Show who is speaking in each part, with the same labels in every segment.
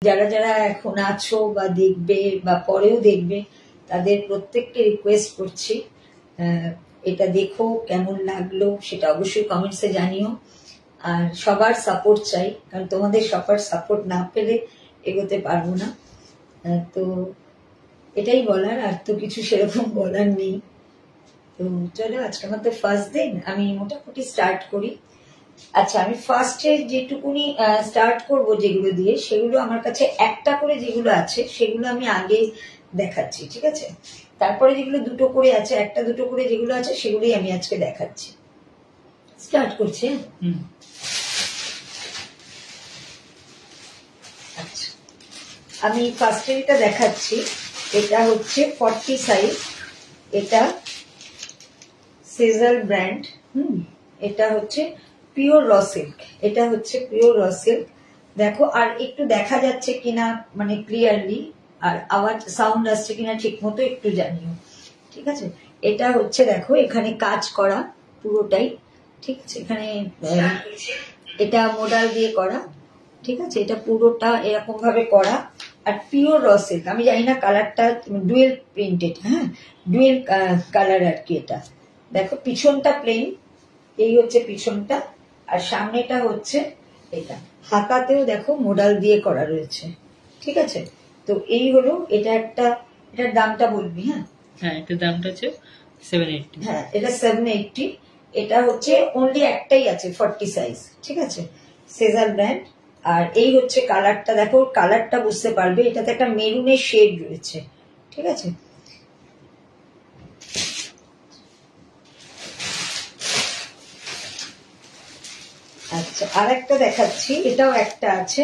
Speaker 1: যারা যারা এখন আছো বা দেখবে বা পরেও দেখবে তাদের প্রত্যেককে রিকোয়েস্ট করছি এটা দেখো, কেমন লাগলো সেটা অবশ্যই কমেন্টসে জানিও। আর সবার সাপোর্ট চাই, কারণ তোমাদের সবার সাপোর্ট না পেলে এগোতে পারবো না। তো এটাই বলার, আর তো কিছু সেরকম বলার নেই। তো চলো, আজকে আমার তো ফার্স্ট দিন, আমি মোটামুটি স্টার্ট করি। আচ্ছা, আমি ফার্স্টে যেটুকুনি স্টার্ট করব যেগুলো দিয়ে, সেগুলো আমার কাছে একটা করে যেগুলো আছে সেগুলো আমি আগে দেখাচ্ছি, ঠিক আছে? তারপরে যেগুলো দুটো করে আছে, একটা দুটো করে যেগুলো আছে সেগুলোই আমি আজকে দেখাচ্ছি। স্টার্ট করছি। আচ্ছা, আমি ফার্স্টে এটা দেখাচ্ছি। এটা হচ্ছে 40 সাইজ, এটা সেজার ব্র্যান্ড। এটা হচ্ছে পিওর র সিল্ক, এটা হচ্ছে পিওর র সিল্ক। দেখো, আর একটু দেখা যাচ্ছে কিনা মানে ক্লিয়ারলি, আর আওয়াজ সাউন্ড আসছে কিনা ঠিক মতো একটু জানিও, ঠিক আছে? এটা হচ্ছে দেখো, এখানে কাজ করা পুরোটাই, ঠিক আছে? এখানে এটা মোডাল দিয়ে করা, ঠিক আছে? এটা পুরোটা এরকম ভাবে করা, আর পিওর র সিল্ক। আমি জানি না কালারটা, ডুয়েল প্রিন্টেড, হ্যাঁ, ডুয়েল কালার আর কি। এটা দেখো, পিছনটা প্লেন, এই হচ্ছে পিছনটা, আর সামনেটা হচ্ছে এটা। হাতাতেও দেখো মোডাল দিয়ে করা রয়েছে, ঠিক আছে? তো এই হলো এটা একটা। এটার দামটা বলবি? হ্যাঁ, এটার দামটা হচ্ছে 780। হ্যাঁ, এটা 780। এটা হচ্ছে অনলি একটাই আছে 40 সাইজ, ঠিক আছে? সেজার ব্র্যান্ড। আর এই হচ্ছে কালারটা, দেখো কালারটা বুঝতে পারবে, এটাতে একটা মেরুনের শেড রয়েছে, ঠিক আছে? আচ্ছা, আর একটা দেখাচ্ছি, এটাও একটা আছে,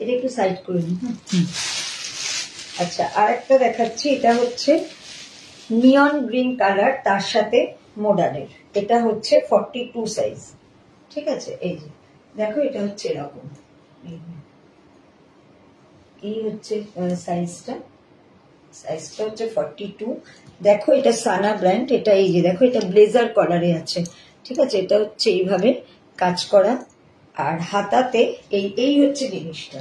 Speaker 1: এটা একটু সাইড করে নিই। আচ্ছা, আর একটা দেখাচ্ছি, এটা হচ্ছে নিয়ন গ্রিন কালার, তার সাথে মোডালের। এটা হচ্ছে 42 সাইজ, ঠিক আছে? এই যে দেখো, এটা হচ্ছে এরকম, এই হচ্ছে সাইজটা হচ্ছে 42। দেখো, এটা সানা ব্র্যান্ড। এটা এই যে দেখো, এটা ব্লেজার কলারে আছে, ঠিক আছে? এটা হচ্ছে এইভাবে কাজ করা, আর হাতাতে এই হচ্ছে জিনিসটা,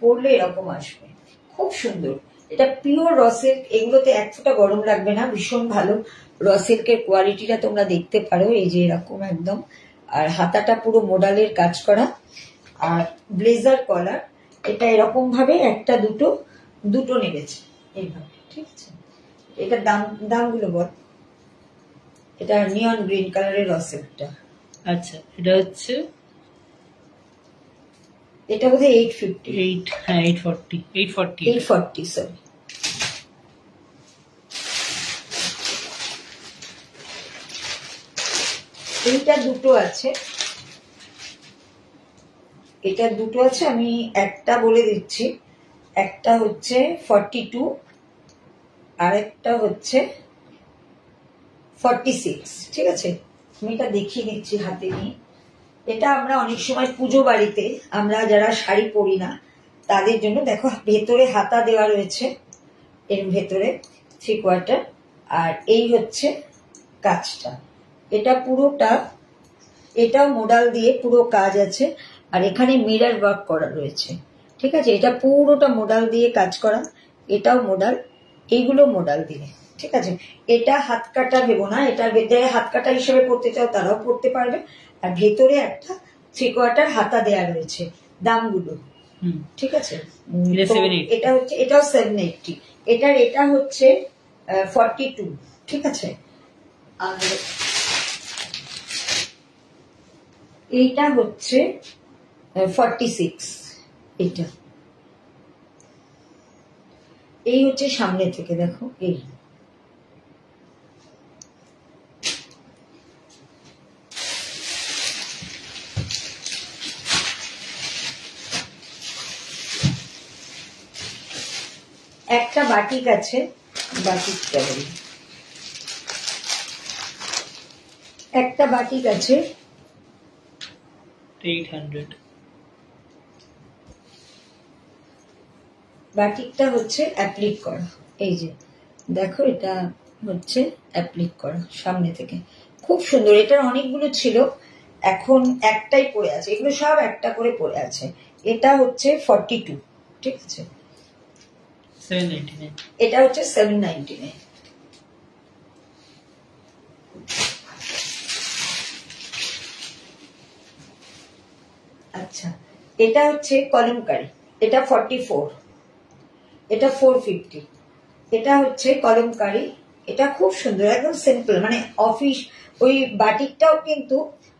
Speaker 1: পরলে এরকম আসবে, খুব সুন্দর। এটা পিওর র সিল্ক, এগুলোতে এক ফোঁটা গরম লাগবে না, ভীষণ ভালো। র সিল্কের কোয়ালিটিটা তোমরা দেখতে পারো, এই যে এরকম একদম। আর হাতাটা পুরো মোডালের কাজ করা, আর ব্লেজার কলার। এটা এরকম ভাবে একটা দুটো নেমেছে এইভাবে, ঠিক আছে? এটার দামগুলো বল। এটা নিয়ন গ্রিন কালারের র সিল্কটা। আচ্ছা, এটা হচ্ছে, এটা বোধহয় 850। হ্যাঁ, 840 সরি। এইটা দুটো আছে, এটা দুটো আছে, আমি একটা বলে দিচ্ছি। একটা হচ্ছে 42, আর একটা হচ্ছে 46, ঠিক আছে? আমি এটা দেখিয়ে দিচ্ছি হাতে নিয়ে। এটা আমরা অনেক সময় পুজো বাড়িতে, আমরা যারা শাড়ি পরি না তাদের জন্য, দেখো ভেতরে হাতা দেওয়া রয়েছে, এর ভেতরে 3/4, আর এই হচ্ছে কাজটা। এটা পুরোটা, এটাও মোডাল দিয়ে পুরো কাজ আছে, আর এখানে মিরর ওয়ার্ক করা রয়েছে, ঠিক আছে? এটা পুরোটা মোডাল দিয়ে কাজ করা, এটাও মোডাল, এইগুলো মোডাল দিয়ে, ঠিক আছে? এটা হাত কাটা ভেবো না, এটার ভেতরে হাত কাটা হিসেবে পড়তে চাও তারাও পড়তে পারবে। আর ভেতরে একটা 3/4 হাতা দেয়া রয়েছে। দামগুলো, ঠিক আছে? এটা হচ্ছে, এটাও 780। এটা হচ্ছে 42, ঠিক আছে? আর এইটা হচ্ছে 46। এটা এই হচ্ছে সামনে থেকে, দেখো এই। একটা বাটিক আছে, বাটিকটা বলি, একটা বাটিক আছে 800। বাটিকটা হচ্ছে অ্যাপ্লিক করা, এই যে দেখো, এটা হচ্ছে অ্যাপ্লিক করা সামনে থেকে, খুব সুন্দর। এটার অনেকগুলো ছিল, এখন একটাই পড়ে আছে, এগুলো সব একটা করে পড়ে আছে। এটা হচ্ছে 42, ঠিক আছে।
Speaker 2: 799
Speaker 1: এটা হচ্ছে 799। আচ্ছা, এটা হচ্ছে কলমকারি, এটা 44, এটা 450। এটা হচ্ছে কলমকারি, এটা খুব সুন্দর, একদম সিম্পল, মানে অফিস, ওই বাটিকটাও কিন্তু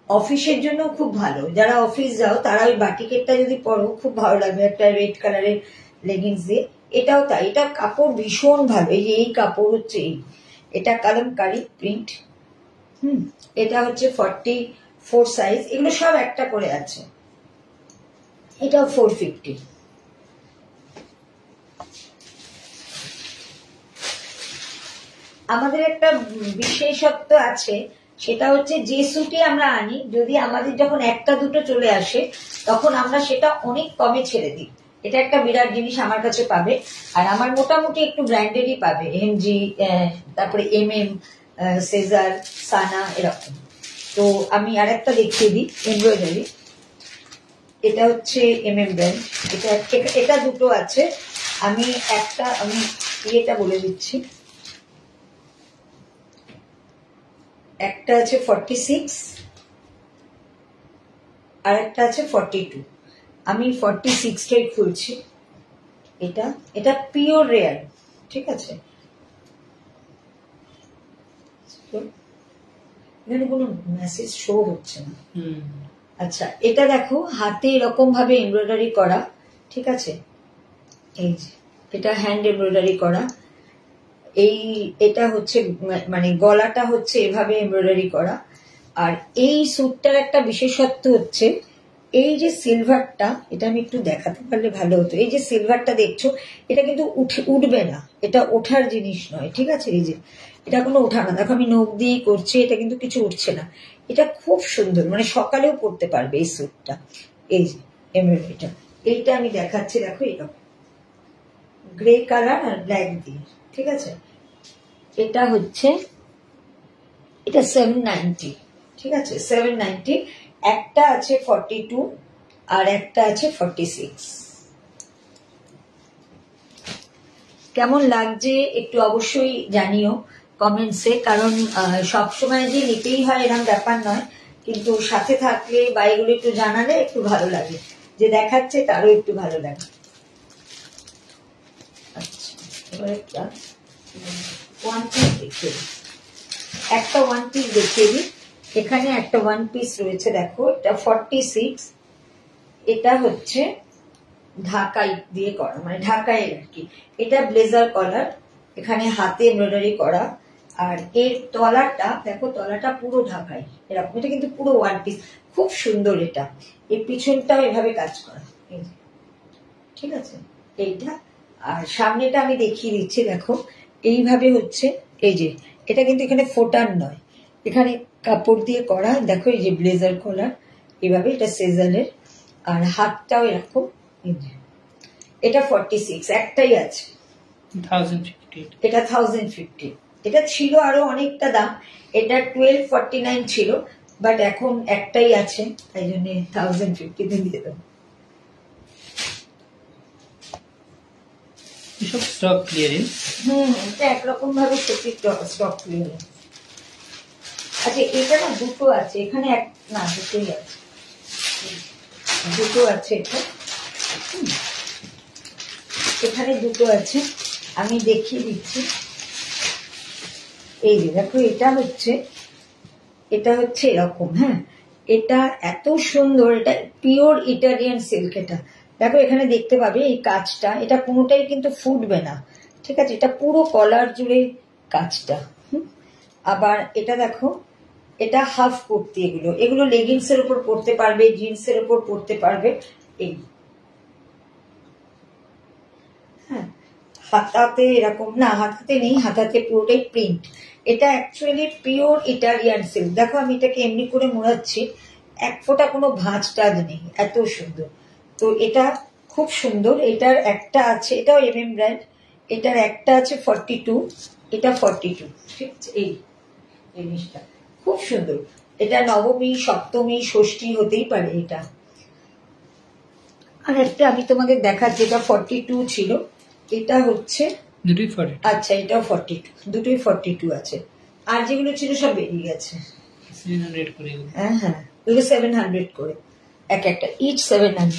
Speaker 1: অফিসের জন্য খুব ভালো। যারা অফিস যাও তারা ওই বাটিকেরটা যদি পরো খুব ভালো লাগবে, একটা রেড কালারের লেগিংস দিয়ে। এটাও তাই, এটা কাপড় ভীষণ ভালো। এই যে এই কাপড় হচ্ছে এই, এটা কলমকারি প্রিন্ট। এটা হচ্ছে 44 সাইজ, এগুলো সব একটা করে আছে। এটাও 450। আমাদের একটা বিশেষত্ব আছে, সেটা হচ্ছে যে স্যুটই আমরা আনি, যদি আমাদের যখন একটা দুটো চলে আসে তখন আমরা সেটা অনেক কমে ছেড়ে দিই। এটা একটা বিরাট জিনিস আমার কাছে পাবে। আর আমার মোটামুটি একটু ব্র্যান্ডেডই পাবে, এমজি, তারপরে এমএম, সেজার, সানা, এরকম। তো আমি আর একটা দেখিয়ে দিই এমব্রয়ডারি। এটা হচ্ছে এমএম ব্র্যান্ড। এটা দুটো আছে, আমি ইয়েটা বলে দিচ্ছি। একটা আছে 46 আর একটা আছে 42। আমি 46টাই খুলছি। এটা পিওর রেয়ার, ঠিক আছে। এখানে কোনো মেসেজ শো হচ্ছে না। আচ্ছা, এটা দেখো হাতে এরকম ভাবে এমব্রয়ডারি করা, ঠিক আছে। এই যে এটা হ্যান্ড এমব্রয়ডারি করা। এটা হচ্ছে মানে গলাটা হচ্ছে এভাবে এমব্রয়ডারি করা। আর এই স্যুটটার একটা বিশেষত্ব হচ্ছে এই যে সিলভারটা, এটা আমি একটু দেখাতে পারলে ভালো হতো। এই যে সিলভারটা দেখছো, এটা কিন্তু উঠবে না, এটা ওঠার জিনিস নয়, ঠিক আছে। এই যে এটা কোনো ওঠা না, দেখো আমি নখ দিয়েই করছি, এটা কিন্তু কিছু উঠছে না। এটা খুব সুন্দর, মানে সকালেও পরতে পারবে এই স্যুটটা। এই যে এমব্রয়ডারিটা, এইটা আমি দেখাচ্ছি, দেখো এরকম গ্রে কালার আর ব্ল্যাক দিয়ে, ঠিক আছে। এটা হচ্ছে, এটা 790, ঠিক আছে, 790। একটা আছে 42 আর একটা আছে 46। কেমন লাগছে একটু অবশ্যই জানিও কমেন্টসে, কারণ সবসময় যে নিতেই হয় এরকম ব্যাপার নয়, কিন্তু সাথে থাকলে বা এগুলো একটু জানালে একটু ভালো লাগে, যে দেখাচ্ছে তারও একটু ভালো লাগে। আচ্ছা, এবার একটা ওয়ান পিস দেখিয়ে দিই, একটা ওয়ান পিস দেখিয়ে দিই। এখানে একটা ওয়ান পিস রয়েছে, দেখো এটা 46। এটা হচ্ছে ঢাকাই দিয়ে করা, মানে ঢাকাই আর কি। এটা ব্লেজার কলার, এখানে হাতে এমব্রয়ডারি করা। আর এর তলাটা দেখো, তলাটা পুরো ঢাকাই এরকম। এটা কিন্তু পুরো ওয়ান পিস, খুব সুন্দর। এটা এর পিছনটাও এভাবে কাজ করা, ঠিক আছে। এইটা আর সামনেটা আমি দেখিয়ে দিচ্ছি, দেখো এইভাবে হচ্ছে। এই যে এটা কিন্তু এখানে ফোটার নয়, এখানে কাপড় দিয়ে করা। দেখো এই যে ব্লেজার কলার এভাবে, এটা সেজালের। আর হাতটাও এরকম। এটা 46, একটাই আছে,
Speaker 2: 1050।
Speaker 1: এটা 1050। এটা ছিল আরো অনেকটা দাম, এটা 1249 ছিল, বাট এখন একটাই আছে, তাই জন্য 1050 দিয়ে দেবো।
Speaker 2: এসব স্টক ক্লিয়ারিং।
Speaker 1: এটা একরকম ভাবে স্টক ক্লিয়ারিং। আচ্ছা, এটা না দুটো আছে এখানে, না দুটোই আছে, দুটো আছে। এটা এখানে দুটো আছে, আমি দেখিয়ে দিচ্ছি। এই যে দেখো, এটা হচ্ছে এরকম। হ্যাঁ, এটা এত সুন্দর, এটা পিওর ইটালিয়ান সিল্ক। এটা দেখো এখানে দেখতে পাবে এই কাজটা, এটা কোনোটাই কিন্তু ফুটবে না, ঠিক আছে। এটা পুরো কলার জুড়ে কাজটা। আবার এটা দেখো, এটা হাফ কুর্তি, এগুলো লেগিংস এর উপর পরতে পারবে, জিন্স এর উপর পরতে পারবে। এই হ্যাঁ, হাতাতে এরকম না, হাতাতে নেই, হাতাতে পুরোটাই প্রিন্ট। এটা অ্যাকচুয়ালি পিওর ইটালিয়ান সিল্ক। দেখো আমি এটাকে এমনি করে মোড়াচ্ছি, এক ফোঁটা কোনো ভাঁজ টাজ নেই, এত সুন্দর। তো এটা খুব সুন্দর। এটার একটা আছে, এটাও এমএম ব্র্যান্ড, এটার একটা আছে 42, এটা 42, ঠিক আছে। এই জিনিসটা খুব সুন্দর। এটা নবমী, সপ্তমী, ষষ্ঠী হতেই পারে এটা। আর একটা আমি তোমাকে দেখাচ্ছি, যেটা 42 ছিল, এটা হচ্ছে
Speaker 2: দুটোই 40।
Speaker 1: আচ্ছা এটাও 42, দুটোই 42 আছে। আর যেগুলো ছিল সব বেরিয়ে গেছে।
Speaker 2: 700 করে এগুলো।
Speaker 1: হ্যাঁ হ্যাঁ, ওগুলো 700 করে এক একটা, ইচ 700।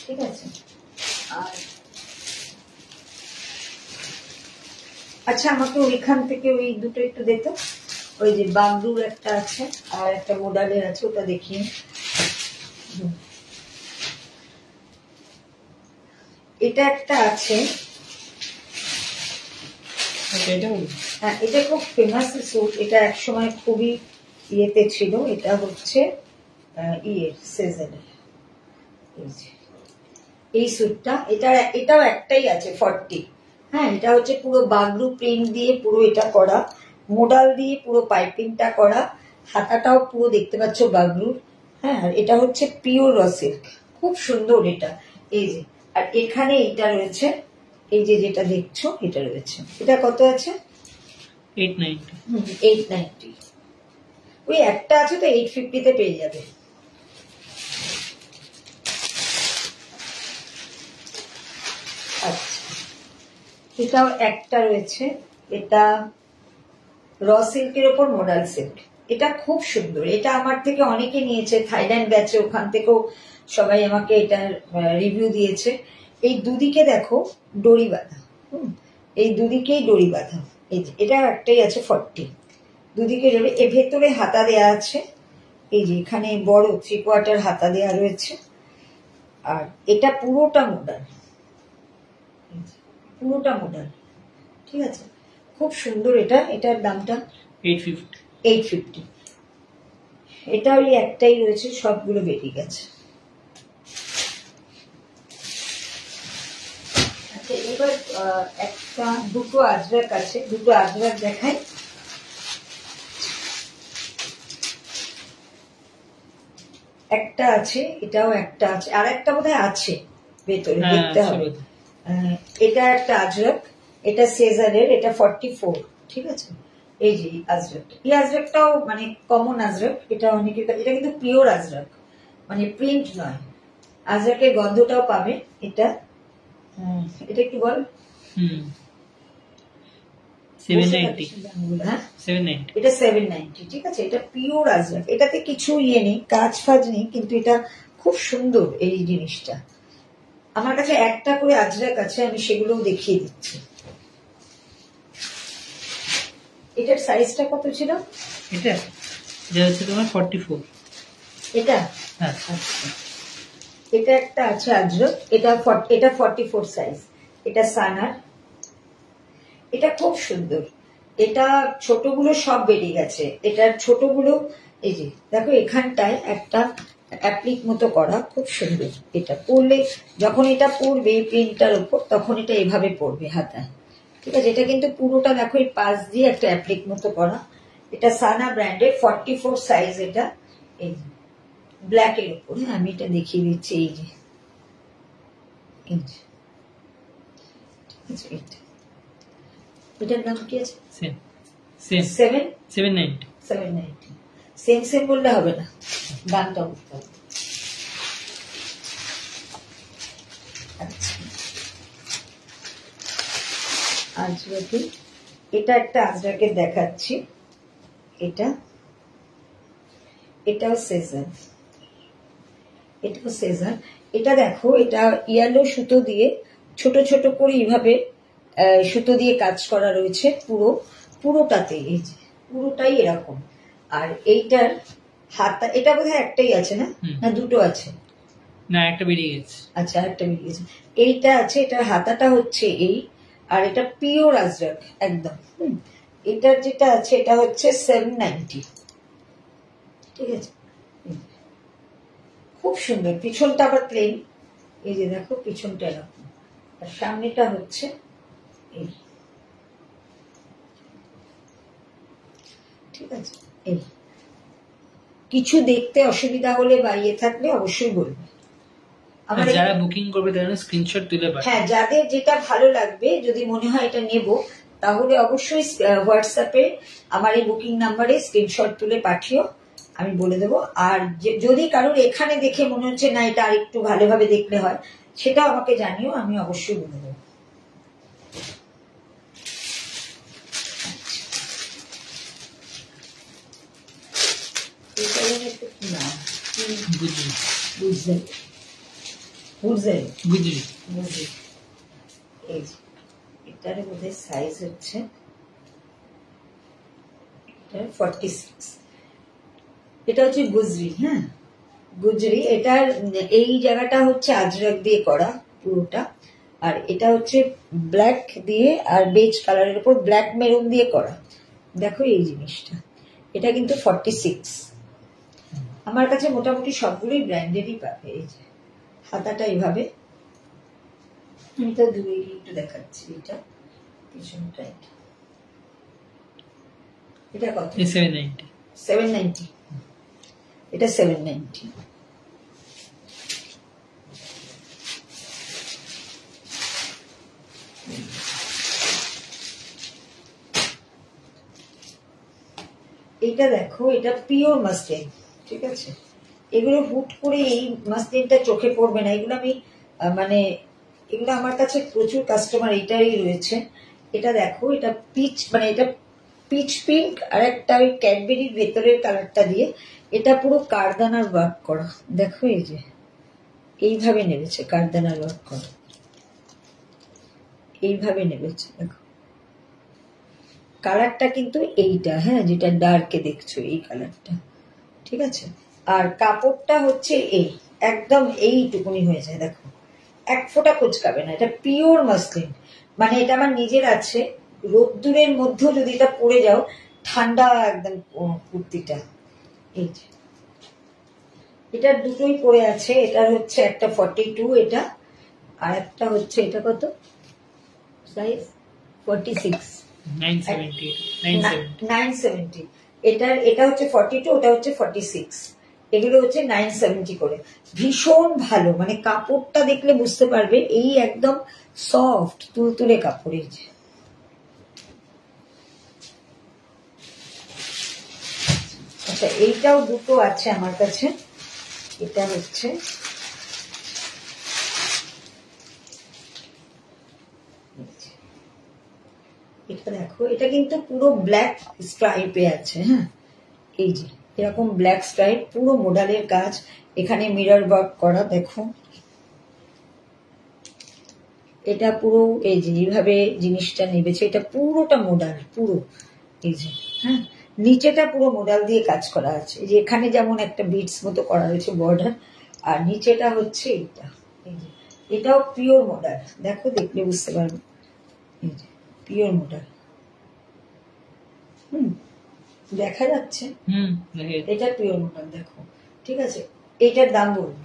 Speaker 1: ঠিক আছে। আর আচ্ছা আমাকে ওইখান থেকে ওই দুটো একটু দেখো, ওই যে বাংলুর একটা আছে আর একটা মোডালের আছে, ওটা দেখিয়ে। এটা একটা আছে, হ্যাঁ এটা খুব ফেমাস স্যুট, এটা একসময় খুবই ইয়েতে ছিল। এটা হচ্ছে সেজনের এই স্যুটটা, এটাও একটাই আছে 40। হ্যাঁ এটা হচ্ছে পুরো বাগরু প্রিন্ট দিয়ে পুরো এটা করা, মোডাল দিয়ে পুরো পাইপিংটা করা, হাতাটাও পুরো দেখতে পাচ্ছ বাগরুর। হ্যাঁ আর এটা হচ্ছে পিওর র সিল্ক, খুব সুন্দর এটা। এই যে আর এখানে এটা রয়েছে, এই যে যেটা দেখছো এটা রয়েছে। এটা কত আছে?
Speaker 2: 890।
Speaker 1: 890। ওই একটা আছে তো 850 তে পেয়ে যাবে। আচ্ছা এটাও একটা রয়েছে, এটা র সিল্কের ওপর মোডাল সিল্ক, এটা খুব সুন্দর। এটা আমার থেকে অনেকে নিয়েছে, থাইল্যান্ড গেছে, ওখান থেকেও সবাই আমাকে এটার রিভিউ দিয়েছে। এই দুদিকে দেখো দড়ি বাঁধা, এই দুদিকেই দড়ি বাঁধা। এই যে এটা একটাই আছে 40, দুদিকে যাবে। এর ভেতরে হাতা দেয়া আছে, এই যে এখানে বড় 3/4 হাতা দেয়া রয়েছে। আর এটা পুরোটা মোডাল, পুরোটা মোডাল। ঠিক আছে, খুব সুন্দর এটা। এটার দামটা 850। এটা ওই একটাই রয়েছে, সবগুলো বেরিয়ে গেছে। আচ্ছা এবার একটা দুটো আজরাক আছে, দুটো আজরাক দেখাই। একটা আছে, এটাও একটা আছে, আর একটা বোধহয় আছে ভেতরে, দেখতে হবে। এটা একটা আজরাক, এটা সেজারের, এটা 44। ঠিক আছে, এই যে আজরাক, এই আজরাকটাও মানে কমন আজরাক, এটা অনেকের, এটা কিন্তু পিওর আজরাক, মানে প্রিন্ট নয়। আজরাকের গন্ধটাও পাবে এটা। এটা একটু বল।
Speaker 2: 790।
Speaker 1: হ্যাঁ
Speaker 2: 790।
Speaker 1: এটা 790। ঠিক আছে, এটা পিওর আজরাক, এটাতে কিছু ইয়ে নেই, কাজ ফাজ নেই, কিন্তু এটা খুব সুন্দর এই জিনিসটা। আমার কাছে একটা করে আজরাক আছে, আমি সেগুলোও দেখিয়ে দিচ্ছি। এটার সাইজটা কত ছিল?
Speaker 2: এটা হচ্ছে তোমার 44।
Speaker 1: এটা
Speaker 2: হ্যাঁ
Speaker 1: আচ্ছা, এটা একটা আছে আজরাক, এটা 44 সাইজ। এটা সানার, এটা খুব সুন্দর। এটা ছোটগুলো সব বেরিয়ে গেছে, এটার ছোটগুলো এই যে দেখো এখানটায় একটা অ্যাপ্লিক মতো করা, খুব সুন্দর। এটা পরলে, যখন এটা পরবে প্রিন্টটার উপর, তখন এটা এভাবে পরবে হাতায়। ঠিক আছে, এটা কিন্তু পুরোটা দেখো এই পাশ দিয়ে একটা অ্যাপ্লিক মতো করা। এটা সানা ব্র্যান্ডের 44 সাইজ। এটা এই ব্ল্যাক এর উপর। আমি এটা দেখিয়ে দিচ্ছি, এই যে এটার নাম কি আছে? 790। সেম বললে হবে না, দামটা বুঝতে হবে। আচ্ছা আজরাকে, এটা একটা আজরাকে দেখাচ্ছি। এটাও সেজার, এটা দেখো, এটা ইয়েলো সুতো দিয়ে ছোট ছোট করে এইভাবে সুতো দিয়ে কাজ করা রয়েছে পুরোটাতে, এই যে পুরোটাই এরকম। আর এইটার হাতা, এটা বোধহয় একটাই আছে না, না দুটো আছে?
Speaker 2: না, একটা বেরিয়ে গেছে।
Speaker 1: আচ্ছা একটা বেরিয়ে গেছে। এইটা আছে, এটার হাতাটা হচ্ছে এই, আর এটা পিওর আজরাক একদম। এটার যেটা আছে এটা হচ্ছে 790। ঠিক আছে, খুব সুন্দর। পিছনটা আবার প্লেন, এই যে দেখো পিছনটা এরকম, আর সামনেটা হচ্ছে এই। ঠিক আছে, এই কিছু দেখতে অসুবিধা হলে বা ইয়ে থাকলে অবশ্যই বলবে।
Speaker 2: যারা বুকিং করবে তারা স্ক্রিনশট তুলে পাঠাবে।
Speaker 1: হ্যাঁ, যাদের যেটা ভালো লাগবে, যদি মনে হয় এটা নেব, তাহলে অবশ্যই হোয়াটসঅ্যাপে আমার এই বুকিং নাম্বারে স্ক্রিনশট তুলে পাঠিও। আমি বলে দেবো। আর যদি কারোর এখানে দেখে মনে হচ্ছে না এটা আর একটু ভালোভাবে দেখলে হয়, সেটাও আমাকে জানিও, আমি অবশ্যই বলে দেবো। এটার বোধহয় সাইজ হচ্ছে 46। এটা হচ্ছে গুজরি। হ্যাঁ, গুজরি। এটার এই জায়গাটা হচ্ছে আজরাক দিয়ে করা পুরোটা, আর এটা হচ্ছে ব্ল্যাক দিয়ে আর বেজ কালারের উপর ব্ল্যাক মেরুন দিয়ে করা। দেখো এই জিনিসটা, এটা কিন্তু 46। আমার কাছে মোটামুটি সবগুলোই ব্র্যান্ডেরই পাবে। এই যে হাতাটা এইভাবে, আমি তো দূরে একটু দেখাচ্ছি। এটা পিছনটা, এটা কত?
Speaker 2: 790।
Speaker 1: 790। এটা 790। এটা দেখো, এটা পিওর মাসলিন। ঠিক আছে, এগুলো হুট করে এই মাসলিনটা চোখে পড়বে না। এগুলো আমি মানে এগুলো আমার কাছে প্রচুর কাস্টমার এটাই রয়েছে। এটা দেখো, এটা পিচ, মানে এটা পিচ পিঙ্ক আর একটা ওই ক্যাডবেরির ভেতরের কালারটা দিয়ে এটা পুরো কারদানার ওয়ার্ক করা। দেখো এই যে এইভাবে নেবেছে, কারদানার ওয়ার্ক করা এইভাবে নেবেছে। দেখো কালারটা কিন্তু এইটা, হ্যাঁ, যেটা ডার্কে দেখছো এই কালারটা। ঠিক আছে, আর কাপড়টা হচ্ছে এই একদম এইটুকুনি হয়ে যায়। দেখো এক ফোঁটা কুচকাবে না। এটা পিওর মাসলিন, মানে এটা আমার নিজের আছে। রোদ্দুরের মধ্যেও যদি এটা পরে যাও, ঠান্ডা একদম কুর্তিটা। এই যে এটার দুটোই পরে আছে। এটার হচ্ছে একটা 42 এটা, আর একটা হচ্ছে এটা কত সাইজ? 46। 970। এটা হচ্ছে 42, ওটা হচ্ছে 46। এগুলো হচ্ছে 970 করে। ভীষণ ভালো, মানে কাপড়টা দেখলে বুঝতে পারবে এই একদম সফট তুলতুলে কাপড়ের। আচ্ছা, এইটাও দুটো আছে আমার কাছে। এটা হচ্ছে এটা দেখো, এটা কিন্তু পুরো ব্ল্যাক স্ট্রাইপে আছে। হ্যাঁ, এই যে এরকম ব্ল্যাক স্ট্রাইপ, পুরো মোডালের কাজ, এখানে মিরর ওয়ার্ক করা। দেখো এটা পুরো এই যে এইভাবে জিনিসটা নেবেছে। এটা পুরোটা মোডাল, পুরো এই যে, হ্যাঁ, নিচেটা পুরো মোডাল দিয়ে কাজ করা আছে। এই যে এখানে যেমন একটা বিটস মতো করা রয়েছে বর্ডার, আর নিচেটা হচ্ছে এটা। এই যে এটাও পিওর মোডাল। দেখো দেখলে বুঝতে পারবে, এই যে পিওর মোডাল। দেখা যাচ্ছে? এটা পিওর মোডাল। দেখো, ঠিক আছে, এটার দাম বলবো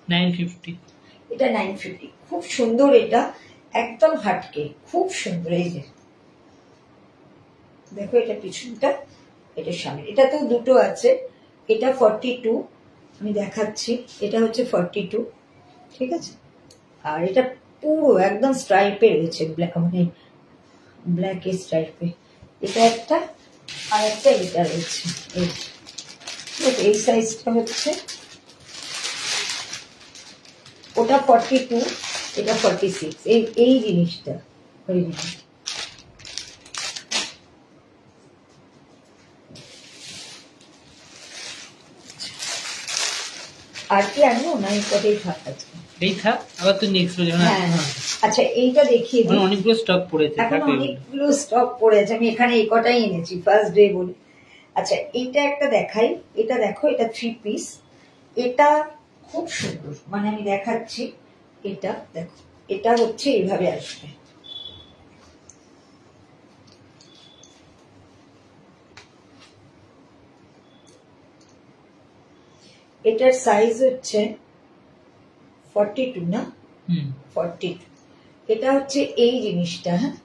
Speaker 2: 950।
Speaker 1: এটা 950। খুব সুন্দর, এটা একদম হাটকে, খুব সুন্দর। এই যে দেখো, এটা পিছনটা, এটা সামনে। এটা তো দুটো আছে। এটা 42, আমি দেখাচ্ছি। এটা হচ্ছে 42। ঠিক আছে, আর এটা পুরো একদম স্ট্রাইপে রয়েছে, মানে ব্ল্যাক স্ট্রাইপে। এটা একটা, আর একটা এটা রয়েছে। এই সাইজটা হচ্ছে, ওটা 42, এটা 46। এই জিনিসটা ওই জিনিস। আর কি আনবো না? এই কটাই থাক আজকে।
Speaker 2: এই থাক, আবার তো নেক্সট যখন।
Speaker 1: আচ্ছা, এইটা দেখিয়ে দিই।
Speaker 2: অনেকগুলো স্টক পড়েছে,
Speaker 1: এখন অনেকগুলো স্টক পড়েছে। আমি এখানে এই কটাই এনেছি, ফার্স্ট ডে বলে। আচ্ছা, এইটা একটা দেখাই। এটা দেখো, এটা 3 পিস। এটা খুব সুন্দর, মানে আমি দেখাচ্ছি। এটা দেখো, এটা হচ্ছে এইভাবে আসবে। এটার সাইজ হচ্ছে 42 না? 42। এটা হচ্ছে এই জিনিসটা। হ্যাঁ,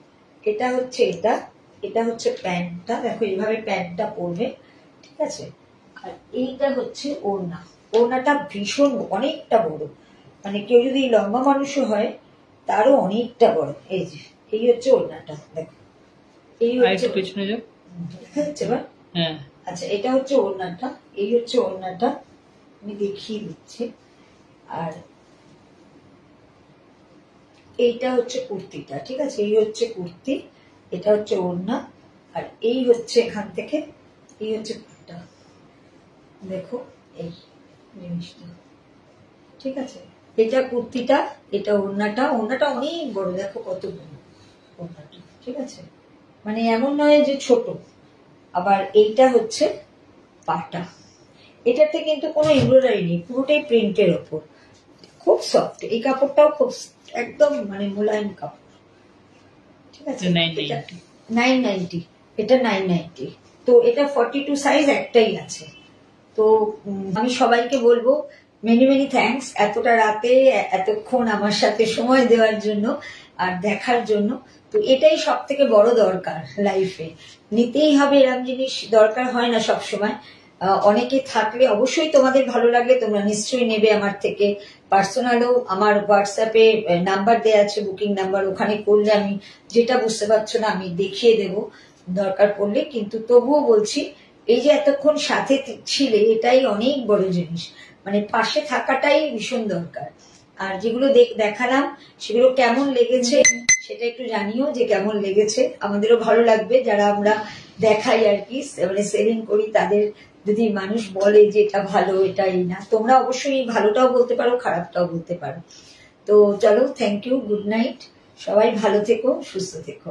Speaker 1: এটা হচ্ছে এটা। এটা হচ্ছে প্যান্টটা। দেখো এইভাবে প্যান্টটা পরবে। ঠিক আছে, আর এইটা হচ্ছে ওড়না। ওড়নাটা ভীষণ অনেকটা বড়, মানে কেউ যদি লম্বা মানুষও হয় তারও অনেকটা বড়। এই যে এই হচ্ছে ওড়নাটা। দেখো এই হচ্ছে,
Speaker 2: পেছনে যাও,
Speaker 1: দেখা যাচ্ছে? বা
Speaker 2: হ্যাঁ,
Speaker 1: আচ্ছা, এটা হচ্ছে ওড়নাটা, এই হচ্ছে ওড়নাটা, আমি দেখিয়ে দিচ্ছি। আর এইটা হচ্ছে কুর্তিটা, ঠিক আছে, এই হচ্ছে কুর্তি, এটা হচ্ছে ওড়না, আর এই হচ্ছে এখান থেকে, এই হচ্ছে কুর্তা। দেখো এই জিনিসটা, ঠিক আছে, এটা কুর্তিটা, এটা ওড়নাটা, ওড়নাটা অনেক বড়, দেখো কত বড় ওড়নাটা, ঠিক আছে, মানে এমন নয় যে ছোট। আবার এইটা হচ্ছে পাটা, এটাতে কিন্তু কোনো এমব্রয়ডারি নেই, পুরোটাই প্রিন্টের ওপর, খুব সফট। এই কাপড়টাও খুব একদম মানে মোলায়েম কাপড়, ঠিক আছে। 990, এটা 990। তো এটা 42 সাইজ একটাই আছে। তো আমি সবাইকে বলবো মেনি মেনি থ্যাঙ্কস এতটা রাতে এতক্ষণ আমার সাথে সময় দেওয়ার জন্য আর দেখার জন্য। তো এটাই সব থেকে বড় দরকার লাইফে, নিতেই হবে, এরকম জিনিস দরকার হয় না সব সময়। অনেকে থাকলে অবশ্যই তোমাদের ভালো লাগলে তোমরা নিশ্চয়ই নেবে আমার থেকে। পার্সোনালও আমার হোয়াটসঅ্যাপে নাম্বার দেওয়া আছে, বুকিং নাম্বার, ওখানে করলে আমি যেটা বুঝতে পারছো না আমি দেখিয়ে দেব দরকার পড়লে। কিন্তু তবুও বলছি, এই যে এতক্ষণ সাথে ছিলে এটাই অনেক বড় জিনিস, মানে পাশে থাকাটাই ভীষণ দরকার। আর যেগুলো দেখালাম সেগুলো কেমন লেগেছে সেটা একটু জানিও, যে কেমন লেগেছে। আমাদেরও ভালো লাগবে যারা আমরা দেখাই আর কি, মানে সেলিং করি, তাদের যদি মানুষ বলে যে এটা ভালো, এটা এই না। তোমরা অবশ্যই ভালোটাও বলতে পারো, খারাপটাও বলতে পারো। তো চলো, থ্যাংক ইউ, গুড নাইট, সবাই ভালো থেকো, সুস্থ থেকো।